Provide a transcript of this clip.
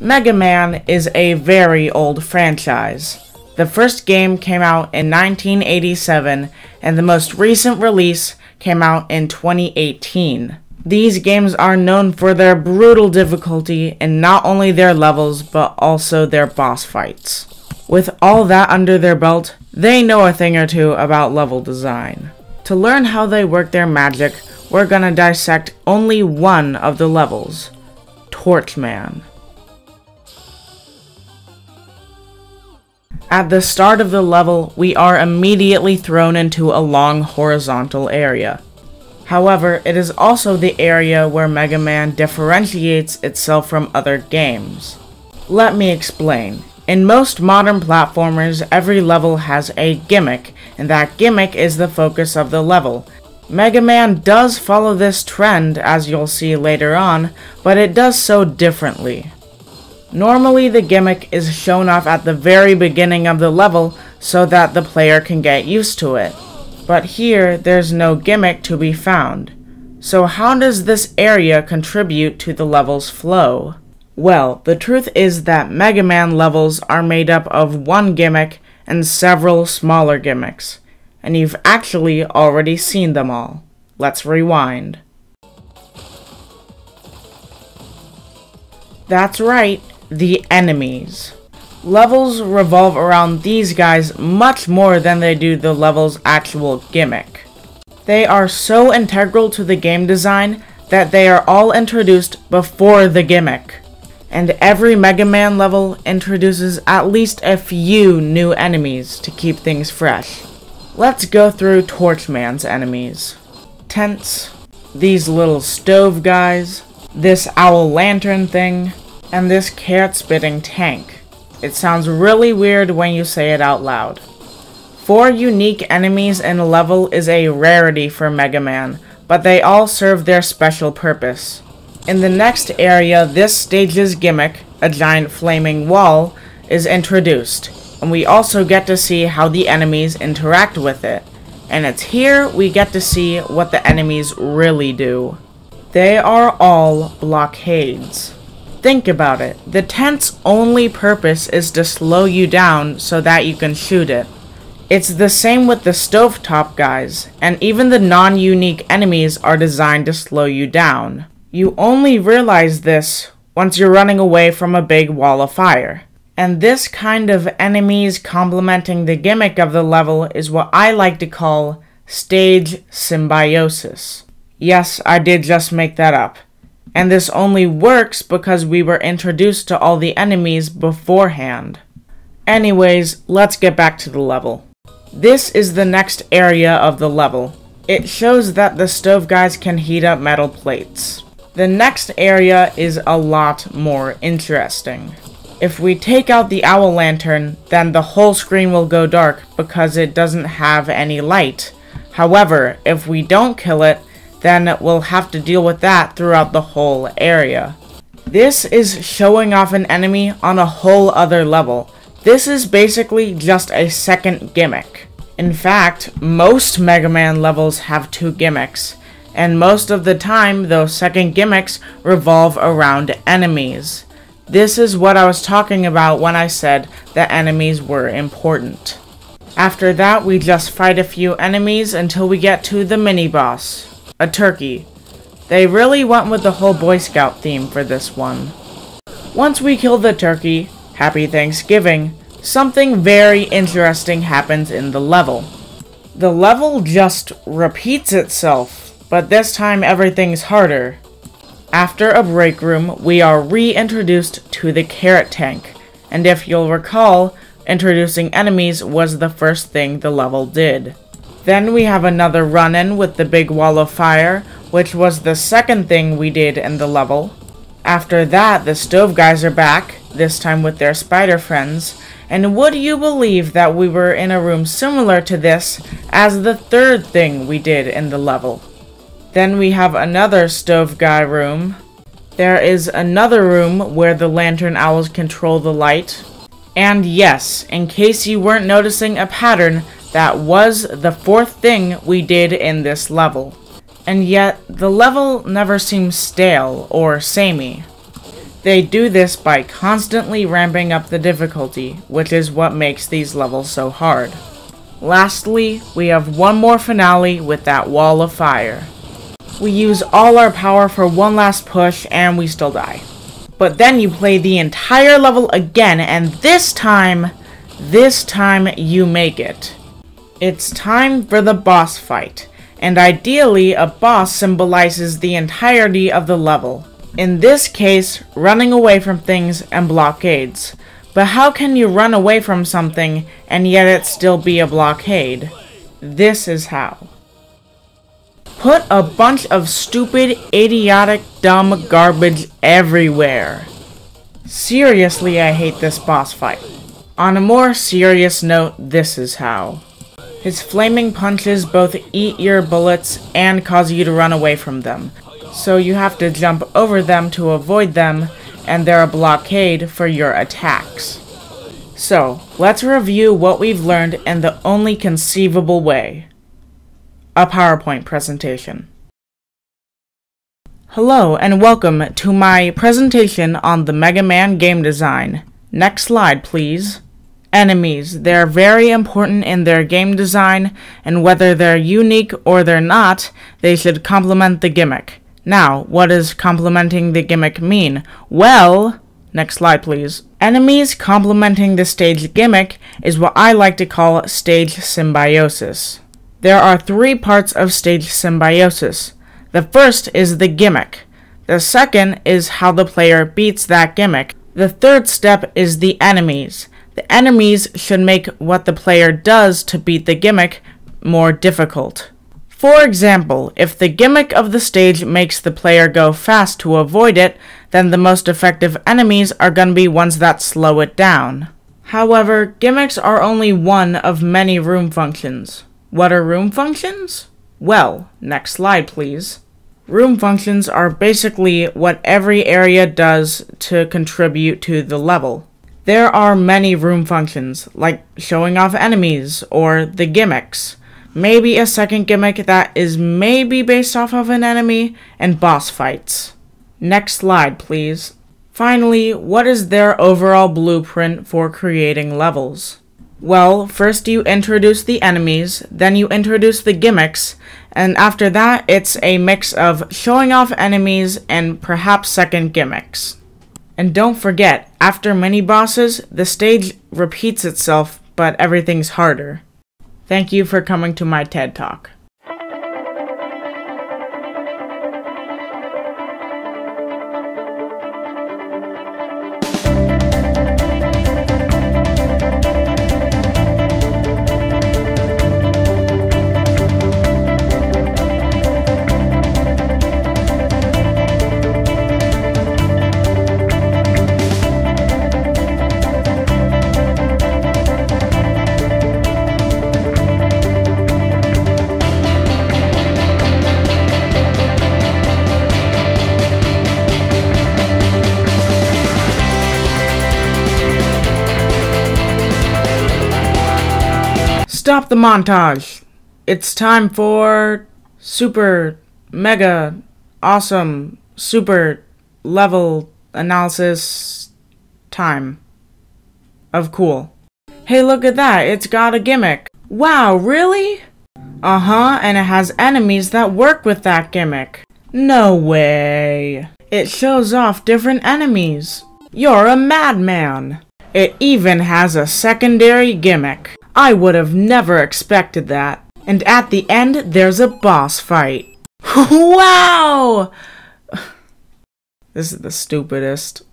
Mega Man is a very old franchise. The first game came out in 1987, and the most recent release came out in 2018. These games are known for their brutal difficulty in not only their levels, but also their boss fights. With all that under their belt, they know a thing or two about level design. To learn how they work their magic, we're gonna dissect only one of the levels, Torchman. At the start of the level, we are immediately thrown into a long horizontal area. However, it is also the area where Mega Man differentiates itself from other games. Let me explain. In most modern platformers, every level has a gimmick, and that gimmick is the focus of the level. Mega Man does follow this trend, as you'll see later on, but it does so differently. Normally, the gimmick is shown off at the very beginning of the level so that the player can get used to it. But here, there's no gimmick to be found. So how does this area contribute to the level's flow? Well, the truth is that Mega Man levels are made up of one gimmick and several smaller gimmicks. And you've actually already seen them all. Let's rewind. That's right. The enemies. Levels revolve around these guys much more than they do the level's actual gimmick. They are so integral to the game design that they are all introduced before the gimmick. And every Mega Man level introduces at least a few new enemies to keep things fresh. Let's go through Torchman's enemies. Tents, these little stove guys, this owl lantern thing, and this carrot-spitting tank. It sounds really weird when you say it out loud. 4 unique enemies in a level is a rarity for Mega Man, but they all serve their special purpose. In the next area, this stage's gimmick, a giant flaming wall, is introduced, and we also get to see how the enemies interact with it. And it's here we get to see what the enemies really do. They are all blockades. Think about it. The tent's only purpose is to slow you down so that you can shoot it. It's the same with the stovetop guys, and even the non-unique enemies are designed to slow you down. You only realize this once you're running away from a big wall of fire. And this kind of enemies complementing the gimmick of the level is what I like to call stage symbiosis. Yes, I did just make that up. And this only works because we were introduced to all the enemies beforehand. Anyways, let's get back to the level. This is the next area of the level. It shows that the stove guys can heat up metal plates. The next area is a lot more interesting. If we take out the owl lantern, then the whole screen will go dark because it doesn't have any light. However, if we don't kill it, then we'll have to deal with that throughout the whole area. This is showing off an enemy on a whole other level. This is basically just a second gimmick. In fact, most Mega Man levels have 2 gimmicks, and most of the time those second gimmicks revolve around enemies. This is what I was talking about when I said that enemies were important. After that, we just fight a few enemies until we get to the mini-boss. A turkey. They really went with the whole Boy Scout theme for this one. Once we kill the turkey, Happy Thanksgiving, something very interesting happens in the level. The level just repeats itself, but this time everything's harder. After a break room, we are reintroduced to the carrot tank, and if you'll recall, introducing enemies was the first thing the level did. Then we have another run-in with the big wall of fire, which was the second thing we did in the level. After that, the stove guys are back, this time with their spider friends, and would you believe that we were in a room similar to this as the third thing we did in the level. Then we have another stove guy room. There is another room where the lantern owls control the light. And yes, in case you weren't noticing a pattern, that was the 4th thing we did in this level. And yet, the level never seems stale or samey. They do this by constantly ramping up the difficulty, which is what makes these levels so hard. Lastly, we have one more finale with that wall of fire. We use all our power for one last push and we still die. But then you play the entire level again, and this time you make it. It's time for the boss fight, and ideally a boss symbolizes the entirety of the level. In this case, running away from things and blockades. But how can you run away from something and yet it still be a blockade? This is how. Put a bunch of stupid, idiotic, dumb garbage everywhere. Seriously, I hate this boss fight. On a more serious note, this is how. His flaming punches both eat your bullets and cause you to run away from them. So you have to jump over them to avoid them, and they're a blockade for your attacks. So, let's review what we've learned in the only conceivable way. A PowerPoint presentation. Hello and welcome to my presentation on the Mega Man game design. Next slide, please. Enemies. They're very important in their game design, and whether they're unique or they're not, they should complement the gimmick. Now, what does complementing the gimmick mean? Well, next slide please. Enemies complementing the stage gimmick is what I like to call stage symbiosis. There are 3 parts of stage symbiosis. The first is the gimmick. The second is how the player beats that gimmick. The third step is the enemies. The enemies should make what the player does to beat the gimmick more difficult. For example, if the gimmick of the stage makes the player go fast to avoid it, then the most effective enemies are going to be ones that slow it down. However, gimmicks are only one of many room functions. What are room functions? Well, next slide please. Room functions are basically what every area does to contribute to the level. There are many room functions, like showing off enemies, or the gimmicks. Maybe a second gimmick that is maybe based off of an enemy, and boss fights. Next slide, please. Finally, what is their overall blueprint for creating levels? Well, first you introduce the enemies, then you introduce the gimmicks, and after that it's a mix of showing off enemies and perhaps second gimmicks. And don't forget, after mini bosses, the stage repeats itself, but everything's harder. Thank you for coming to my TED Talk. Stop the montage! It's time for super, mega, awesome, super level analysis time of cool. Hey, look at that, it's got a gimmick. Wow, really? Uh-huh, and it has enemies that work with that gimmick. No way. It shows off different enemies. You're a madman. It even has a secondary gimmick. I would have never expected that. And at the end, there's a boss fight. Wow! This is the stupidest.